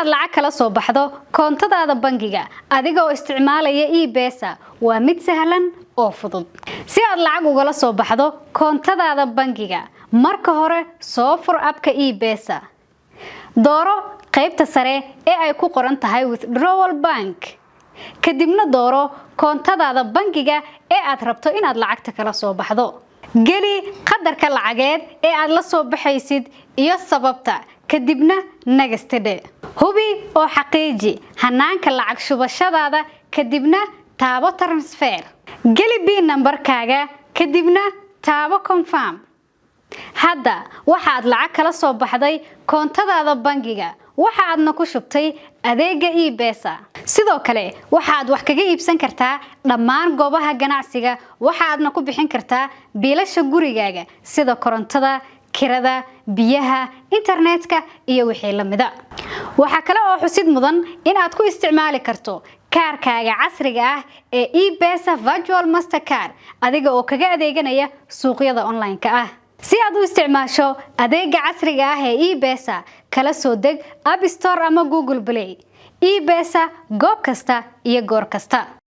inaad lacag kala soo baxdo koontadaada bangiga adiga oo isticmaalaya e-pesa waa mid sahlan oo fudud. Si aad lacag ugala soo baxdo koontadaada bangiga, marka hore soo fur abka e-pesa. dooro qaybta sare ee ay ku qoran tahay withdrawal bank. kadibna dooro koontadaada bangiga ee aad rabto inaad lacagta kala soo baxdo. geli qadarka lacageed ee aad la soo baxaysid iyo sababta. kadibna next dhe. hubi oo xaqiiji hanaanka lacag shubashadaada kadibna taabo transfer. geli PIN numberkaaga kadibna taabo confirm. hadda waxaad lacag kala soo baxday koontadaada bangiga waxaadna ku shubtay adeega e-pesa. sidoo kale waxaad wax kaga iibsan kartaa dhammaan goobaha ganacsiga waxaadna ku bixin kartaa biilasha gurigaaga sida korontada, kirada, biyaha, internetka iyo wixii la mid ah. waxa kale oo xusid mudan in aad ku isticmaali karto kaarkaaga casriga ah ee e-pesa Virtual Mastercard adiga oo kaga adeeganaya suuqyada online-ka ah. si aad u isticmaasho adeega casriga ah ee e-pesa, kala soo deg App Store ama Google Play. e-pesa goob kasta iyo goor kasta.